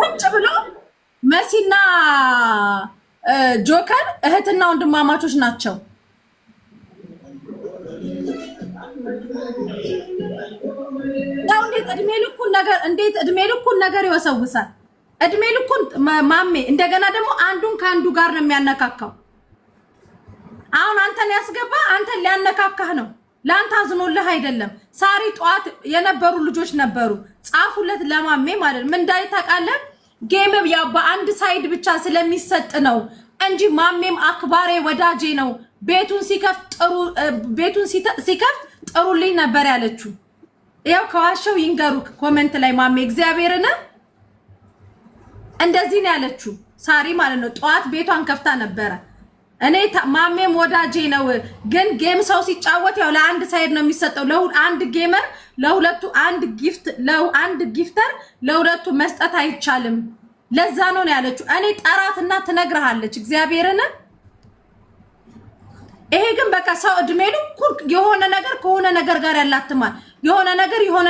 ቁጭ ብሎ መሲና ጆከር እህትና ወንድማማቾች ናቸው። ያው እንዴት እድሜ ልኩን ነገር ይወሰውሳል? እድሜ ልኩን ማሜ እንደገና ደግሞ አንዱን ከአንዱ ጋር ነው የሚያነካካው። አሁን አንተን ያስገባ አንተን ሊያነካካህ ነው። ለአንተ አዝኖልህ አይደለም። ሳሪ ጧት የነበሩ ልጆች ነበሩ ጻፉለት ለማሜ ማለት ምን እንዳይ ታውቃለህ? ጌም ያው በአንድ ሳይድ ብቻ ስለሚሰጥ ነው እንጂ ማሜም አክባሬ ወዳጄ ነው። ቤቱን ሲከፍት ጥሩልኝ ነበር ያለችው። ያው ከዋሸው ይንገሩክ ኮሜንት ላይ ማሜ እግዚአብሔርን እንደዚህ ነው ያለችው ሳሪ ማለት ነው። ጧት ቤቷን ከፍታ ነበረ። እኔ ማሜም ወዳጄ ነው፣ ግን ጌም ሰው ሲጫወት ያው ለአንድ ሳይድ ነው የሚሰጠው። ለአንድ ጌመር ለሁለቱ አንድ ጊፍተር ለሁለቱ መስጠት አይቻልም። ለዛ ነው ያለችው። እኔ ጠራትና ትነግርሃለች እግዚአብሔርን። ይሄ ግን በቃ ሰው እድሜ ልኩ የሆነ ነገር ከሆነ ነገር ጋር ያላትማል፣ የሆነ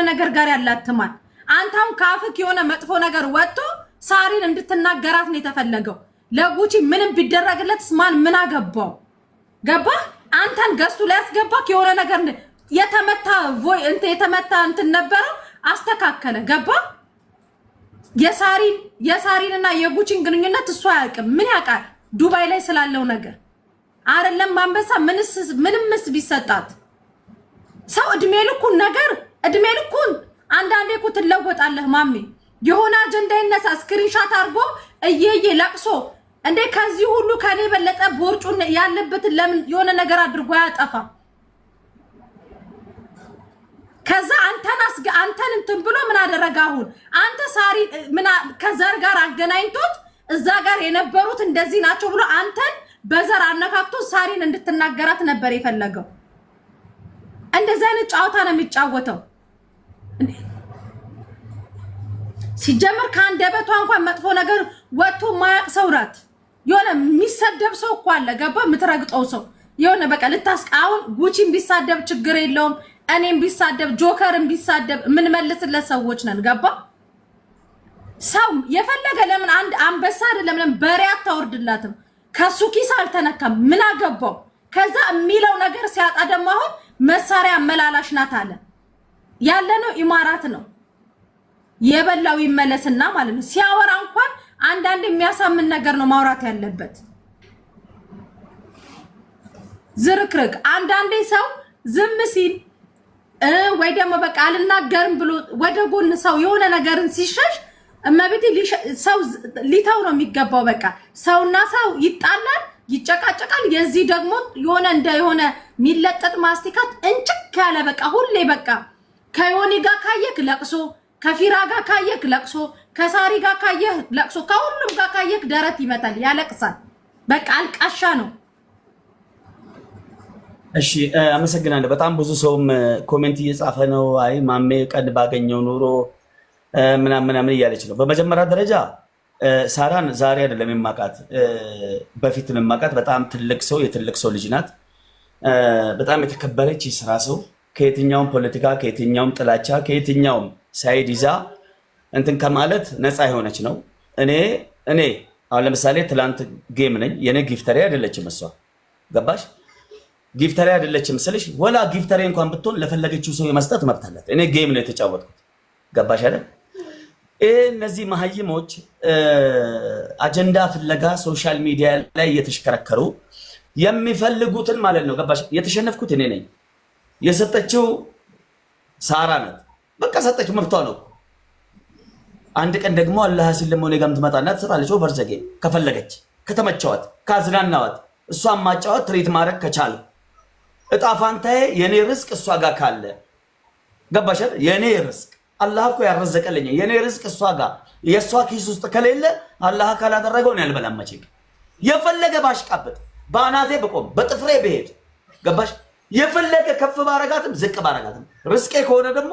ነገር ጋር ያላትማል። አንተም ካፍክ የሆነ መጥፎ ነገር ወጥቶ ሳሪን እንድትናገራት ነው የተፈለገው። ለጉቺ ምንም ቢደረግለት ማን ምን አገባው? ገባ? አንተን ገስቱ ላይ ያስገባክ የሆነ ነገር የተመታ እንትን ነበረው አስተካከለ። ገባ? የሳሪንና የጉቺን ግንኙነት እሱ አያውቅም። ምን ያውቃል? ዱባይ ላይ ስላለው ነገር አይደለም። አንበሳ ምንምስ ቢሰጣት ሰው እድሜ ልኩን አንዳንዴ እኮ ትለወጣለህ ማሜ። የሆነ አጀንዳ ይነሳ ስክሪንሻት አድርጎ እየየ ለቅሶ እንዴ ከዚህ ሁሉ ከኔ በለጠ ቦርጩን ያለበትን ለምን የሆነ ነገር አድርጎ ያጠፋ? ከዛ አንተን እንትን ብሎ ምን አደረገ? አሁን አንተ ሳሪ ከዘር ጋር አገናኝቶት እዛ ጋር የነበሩት እንደዚህ ናቸው ብሎ አንተን በዘር አነካክቶ ሳሪን እንድትናገራት ነበር የፈለገው። እንደዚህ አይነት ጨዋታ ነው የሚጫወተው። ሲጀመር ከአንደበቷ እንኳን መጥፎ ነገር ወጥቶ ማያቅ ሰው ናት። የሆነ የሚሰደብ ሰው እኮ አለ ገባ? የምትረግጠው ሰው የሆነ በቃ አሁን ጉቺን ቢሳደብ ችግር የለውም፣ እኔም ቢሳደብ ጆከርን ቢሳደብ የምንመልስለት ሰዎች ነን። ገባ? ሰው የፈለገ ለምን አንድ አንበሳ አይደለም ለምን በሬ አታወርድላትም? ከሱ ኪስ አልተነካም። ምን አገባው? ከዛ የሚለው ነገር ሲያጣ ደግሞ አሁን መሳሪያ አመላላሽ ናት አለ። ያለነው ኢማራት ነው። የበላው ይመለስና ማለት ነው። ሲያወራ እንኳን አንዳንድ የሚያሳምን ነገር ነው ማውራት ያለበት። ዝርክርክ አንዳንዴ ሰው ዝም ሲል ወይ ደግሞ በቃ አልናገርም ብሎ ወደ ጎን ሰው የሆነ ነገርን ሲሸሽ እመቤቴ ሰው ሊተው ነው የሚገባው። በቃ ሰውና ሰው ይጣላል፣ ይጨቃጨቃል። የዚህ ደግሞ የሆነ የሚለጠጥ ማስቲካት እንጭክ ያለ በቃ ሁሌ በቃ ከዮኒ ጋር ካየክ ለቅሶ፣ ከፊራ ጋር ካየክ ለቅሶ፣ ከሳሪ ጋር ካየክ ለቅሶ፣ ከሁሉም ጋር ካየክ ደረት ይመታል፣ ያለቅሳል። በቃ አልቃሻ ነው። እሺ አመሰግናለሁ። በጣም ብዙ ሰውም ኮሜንት እየጻፈ ነው። አይ ማሜ ቀን ባገኘው ኑሮ ምናምን እያለች ነው። በመጀመሪያ ደረጃ ሳራን ዛሬ አይደለም የማውቃት፣ በፊት ነው የማውቃት። በጣም ትልቅ ሰው የትልቅ ሰው ልጅ ናት። በጣም የተከበረች የስራ ሰው፣ ከየትኛውም ፖለቲካ፣ ከየትኛውም ጥላቻ፣ ከየትኛውም ሳይድ ይዛ እንትን ከማለት ነፃ የሆነች ነው። እኔ አሁን ለምሳሌ ትላንት ጌም ነኝ፣ የኔ ጊፍተሪ አይደለችም እሷ። ገባሽ? ጊፍተሪ አይደለችም ስልሽ ወላ ጊፍተሪ እንኳን ብትሆን ለፈለገችው ሰው የመስጠት መብት አላት። እኔ ጌም ነው የተጫወትኩት። ገባሽ አይደል? እነዚህ መሀይሞች አጀንዳ ፍለጋ ሶሻል ሚዲያ ላይ እየተሽከረከሩ የሚፈልጉትን ማለት ነው። ገባሽ? የተሸነፍኩት እኔ ነኝ። የሰጠችው ሳራ ናት። በቃ ሰጠች፣ መብቷ ነው። አንድ ቀን ደግሞ አላህ ሲል ደግሞ እኔ ጋርም ትመጣና ትሰጣለች። ኦቨርዘጌ ከፈለገች ከተመቸዋት ካዝናናዋት እሷን ማጫወት ትሪት ማድረግ ከቻለ እጣ ፋንታዬ የኔ ርዝቅ እሷ ጋር ካለ ገባሽ? የኔ ርዝቅ አላህ እኮ ያረዘቀልኝ የኔ ርዝቅ እሷ ጋር የእሷ ኪስ ውስጥ ከሌለ አላህ ካላደረገው ነው ያልበላም። መቼ የፈለገ ባሽቃበጥ በአናቴ በቆም በጥፍሬ ብሄድ ገባሽ? የፈለገ ከፍ ባረጋትም ዝቅ ባረጋትም ርዝቄ ከሆነ ደግሞ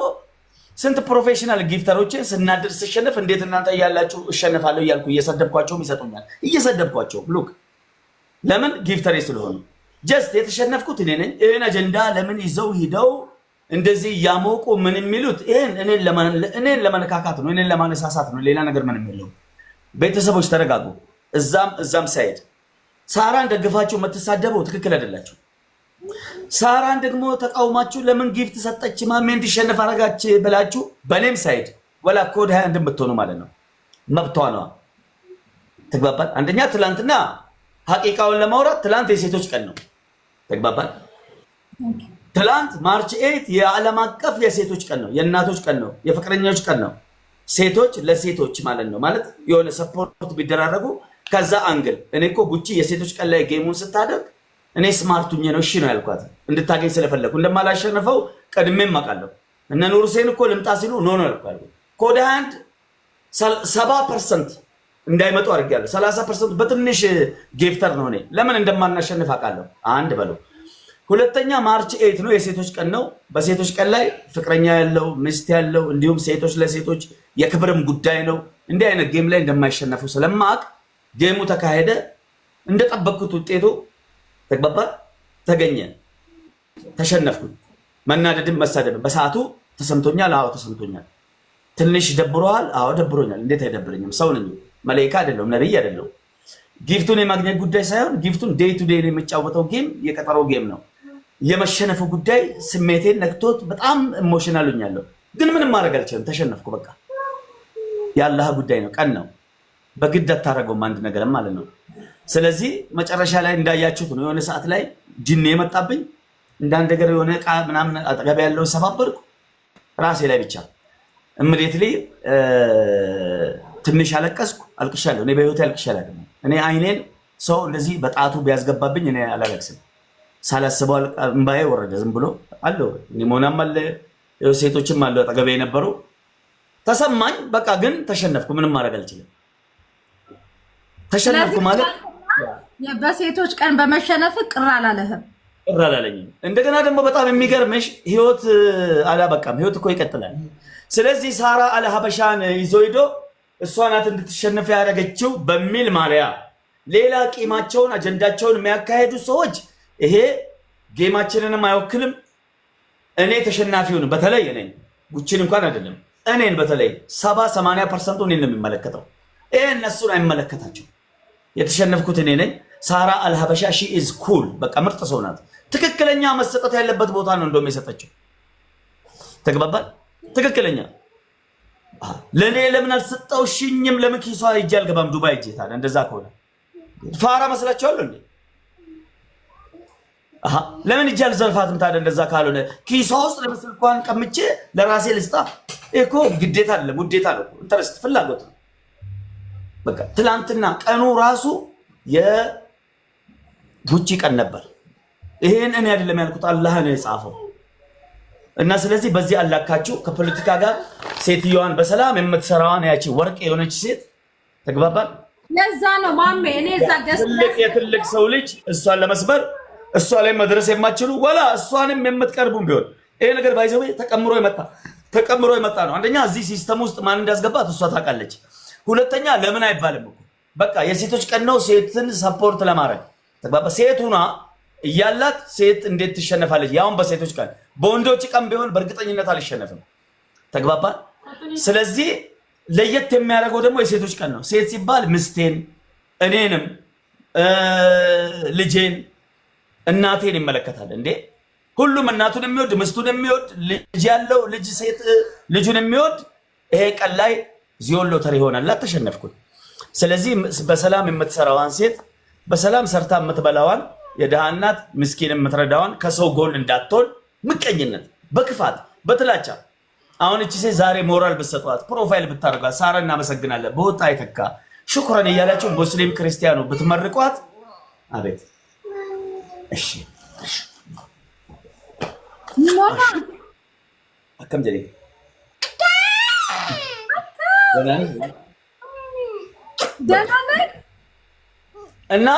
ስንት ፕሮፌሽናል ጊፍተሮችን ስናድር ስሸነፍ እንዴት እናንተ እያላችሁ እሸነፋለሁ እያልኩ እየሰደብኳቸውም ይሰጡኛል። እየሰደብኳቸው ሉክ ለምን ጊፍተሬ ስለሆኑ ጀስት የተሸነፍኩት እኔ ነኝ። ይህን አጀንዳ ለምን ይዘው ሂደው እንደዚህ ያሞቁ ምን የሚሉት ይሄን እኔን ለመነካካት ነው፣ እኔን ለማነሳሳት ነው። ሌላ ነገር ምን የሚለው ቤተሰቦች ተረጋጉ። እዛም ሳይድ ሳራን ደግፋችሁ የምትሳደበው ትክክል አይደላችሁ። ሳራን ደግሞ ተቃውማችሁ ለምን ጊፍት ሰጠች ማሜ እንዲሸነፍ አረጋች ብላችሁ በኔም ሳይድ ወላ ኮድ 20 እንደምትሆኑ ማለት ነው። መብቷ ነው። ተግባባን። አንደኛ ትላንትና ሐቂቃውን ለማውራት ትላንት የሴቶች ቀን ነው። ተግባባን። ትላንት ማርች 8 የዓለም አቀፍ የሴቶች ቀን ነው፣ የእናቶች ቀን ነው፣ የፍቅረኞች ቀን ነው። ሴቶች ለሴቶች ማለት ነው። ማለት የሆነ ሰፖርት ቢደራረጉ ከዛ አንግል እኔ እኮ ጉቺ የሴቶች ቀን ላይ ጌሙን ስታደርግ እኔ ስማርቱኝ ነው እሺ ነው ያልኳት፣ እንድታገኝ ስለፈለኩ እንደማላሸንፈው ቀድሜም አውቃለሁ። እነ ኑር ሁሴን እኮ ልምጣ ሲሉ ኖ ነው ያልኳት። ኮድ 21 70% እንዳይመጡ አድርጌያለሁ። 30% በትንሽ ጊፍተር ነው። እኔ ለምን እንደማናሸንፍ አውቃለሁ። አንድ በለው። ሁለተኛ ማርች 8 ነው፣ የሴቶች ቀን ነው። በሴቶች ቀን ላይ ፍቅረኛ ያለው ሚስት ያለው እንዲሁም ሴቶች ለሴቶች የክብርም ጉዳይ ነው። እንዲህ አይነት ጌም ላይ እንደማይሸነፉ ስለማቅ ጌሙ ተካሄደ። እንደጠበቅኩት ውጤቱ ተግባባ ተገኘ። ተሸነፍኩ። መናደድም መሳደብም በሰዓቱ ተሰምቶኛል። አዎ ተሰምቶኛል። ትንሽ ደብሮሃል? አዎ ደብሮኛል። እንዴት አይደብረኝም? ሰው ነኝ፣ መላእክት አይደለም፣ ነብይ አይደለም። ጊፍቱን የማግኘት ጉዳይ ሳይሆን ጊፍቱን ዴይ ቱ ዴይ የሚጫወተው ጌም የቀጠሮ ጌም ነው። የመሸነፉ ጉዳይ ስሜቴን ነክቶት በጣም ኢሞሽናል ሆኛለሁ። ግን ምንም ማድረግ አልችልም። ተሸነፍኩ። በቃ ያላህ ጉዳይ ነው። ቀን ነው። በግድ አታረገውም አንድ ነገር ማለት ነው። ስለዚህ መጨረሻ ላይ እንዳያችሁት ነው። የሆነ ሰዓት ላይ ጅን የመጣብኝ እንዳንድ ነገር የሆነ ዕቃ ምናምን አጠገብ ያለውን ሰባበርኩ ራሴ ላይ ብቻ ኢሚዲየትሊ ትንሽ አለቀስኩ። አልቅሻለሁ። እኔ በህይወቴ አልቅሻለሁ። እኔ አይኔን ሰው እንደዚህ በጣቱ ቢያስገባብኝ እኔ አላለቅስም። ሳላስበው እምባዬ ወረደ። ዝም ብሎ አለው ሊሞናም አለ ሴቶችም አሉ አጠገቤ የነበሩ ተሰማኝ። በቃ ግን ተሸነፍኩ። ምንም ማድረግ አልችልም። ተሸነፍኩ ማለት በሴቶች ቀን በመሸነፍ ቅር አላለህም? ቅር አላለኝም። እንደገና ደግሞ በጣም የሚገርምሽ ህይወት አላበቃም። ህይወት እኮ ይቀጥላል። ስለዚህ ሳራ አልሀበሻን ይዞ ሄዶ እሷ ናት እንድትሸነፍ ያደረገችው በሚል ማሊያ ሌላ ቂማቸውን አጀንዳቸውን የሚያካሄዱ ሰዎች ይሄ ጌማችንንም አይወክልም። እኔ ተሸናፊውን በተለይ እኔ ጉቺን እንኳን አይደለም እኔን በተለይ 70-80% እኔን ነው የሚመለከተው። ይሄ እነሱን አይመለከታቸው። የተሸነፍኩት እኔ ነኝ። ሳራ አልሀበሻ ሺ ኢዝ ኩል በቃ ምርጥ ሰው ናት። ትክክለኛ መሰጠት ያለበት ቦታ ነው እንደውም የሰጠችው። ተግባባል። ትክክለኛ ለኔ ለምን አልሰጠውሽኝም? ለምን ኪሷ ሂጅ አልገባም ዱባይ ሂጅ። ታዲያ እንደዛ ከሆነ ፋራ መስላችኋል እንዴ? ለምን ሂጅ አልዘርፋትም? ታዲያ እንደዛ ካልሆነ ኪሷ ውስጥ ለምስልኳን ቀምቼ ለራሴ ልስጣ እኮ ግዴታ አይደለም፣ ውዴታ ነው። ኢንተረስት ፍላጎት ነው። በቃ ትላንትና ቀኑ ራሱ የጉቺ ቀን ነበር። ይሄን እኔ አይደለም ያልኩት አላህ ነው የጻፈው። እና ስለዚህ በዚህ አላካችሁ ከፖለቲካ ጋር ሴትዮዋን በሰላም የምትሰራዋን ያቺ ወርቅ የሆነች ሴት ተግባባል። ለዛ ነው ማሜ እኔ እዛ የትልቅ ሰው ልጅ እሷን ለመስበር እሷ ላይ መድረስ የማትችሉ ወላ እሷንም የምትቀርቡም ቢሆን ይሄ ነገር ባይዘው ተቀምሮ የመጣ ነው። አንደኛ እዚህ ሲስተም ውስጥ ማን እንዳስገባት እሷ ታውቃለች። ሁለተኛ ለምን አይባልም እኮ በቃ የሴቶች ቀን ነው፣ ሴትን ሰፖርት ለማድረግ ተግባባ። ሴቱና እያላት ሴት እንዴት ትሸነፋለች? ያውን በሴቶች ቀን በወንዶች ቀን ቢሆን በእርግጠኝነት አልሸነፍም። ተግባባ። ስለዚህ ለየት የሚያደርገው ደግሞ የሴቶች ቀን ነው። ሴት ሲባል ምስቴን፣ እኔንም፣ ልጄን፣ እናቴን ይመለከታል እንዴ። ሁሉም እናቱን የሚወድ ምስቱን የሚወድ ልጅ ያለው ልጅ ሴት ልጁን የሚወድ ይሄ ቀን ላይ ዚዮን ሎተሪ ይሆናል። ተሸነፍኩኝ። ስለዚህ በሰላም የምትሰራዋን ሴት በሰላም ሰርታ የምትበላዋን የድሃ እናት ምስኪን የምትረዳዋን ከሰው ጎን እንዳትሆን ምቀኝነት፣ በክፋት በጥላቻ አሁን እቺ ሴት ዛሬ ሞራል ብትሰጧት ፕሮፋይል ብታደርጓት ሳራ እናመሰግናለን በወጣ አይተካ ሽኩራን እያላችሁ ሙስሊም ክርስቲያኑ ብትመርቋት አቤት እሺ ሞታ አከም ጀሪ እና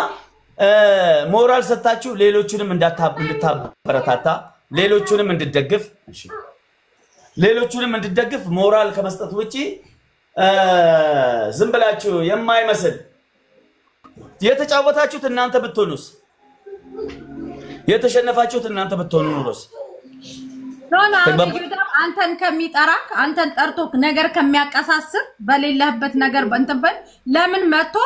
ሞራል ሰጣችሁ ሌሎቹንም እንድታበረታታ ሌሎቹንም እንድትደግፍ ሞራል ከመስጠት ውጪ ዝም ብላችሁ የማይመስል የተጫወታችሁት እናንተ ብትሆኑስ? የተሸነፋችሁት እናንተ ብትሆኑ ኑሮስ? አንተን ከሚጠራክ አንተን ጠርቶክ ነገር ከሚያቀሳስር በሌለህበት ነገር በእንተበል ለምን መጥቶ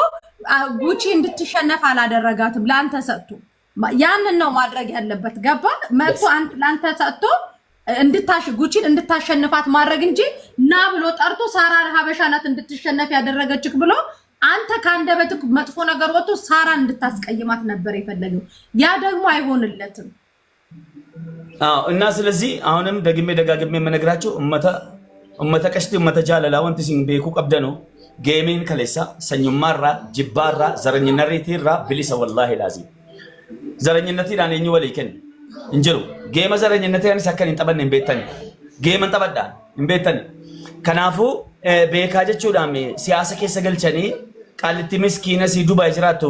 ጉቺ እንድትሸነፍ አላደረጋትም? ላንተ ሰጥቶ ያንን ነው ማድረግ ያለበት። ገባ መጥቶ አንተ ላንተ ሰጥቶ ጉቺን እንድታሸንፋት ማድረግ እንጂ ና ብሎ ጠርቶ ሳራ ሀበሻ ናት እንድትሸነፍ ያደረገችክ ብሎ አንተ ካንደበትክ መጥፎ ነገር ወጥቶ ሳራ እንድታስቀይማት ነበር የፈለገው። ያ ደግሞ አይሆንለትም። እና ስለዚህ አሁንም ደግሜ ደጋግሜ የምነግራችሁ ኡመተ ቀሽቲ ኡመተ ጃለላ ወንቲ ሲን ቤኩ ቀብደኑ ጌሚን ከሌሳ ሰኙማራ ጅባራ ዘረኝነሪቲራ ብሊሰ ወላሂ ላዚም ዘረኝነቲ ዳነኝ ወለይከን እንጅሩ ጌመ ዘረኝነቲ ያን ሰከን እንጠበን እንቤተን ጌመ እንጠበዳ እንቤተን ከናፉ ቤካ ጀቹዳሜ ሲያሰ ከሰ ገልቸኒ ቃልቲ ምስኪነ ሲ ዱባይ ጅራቱ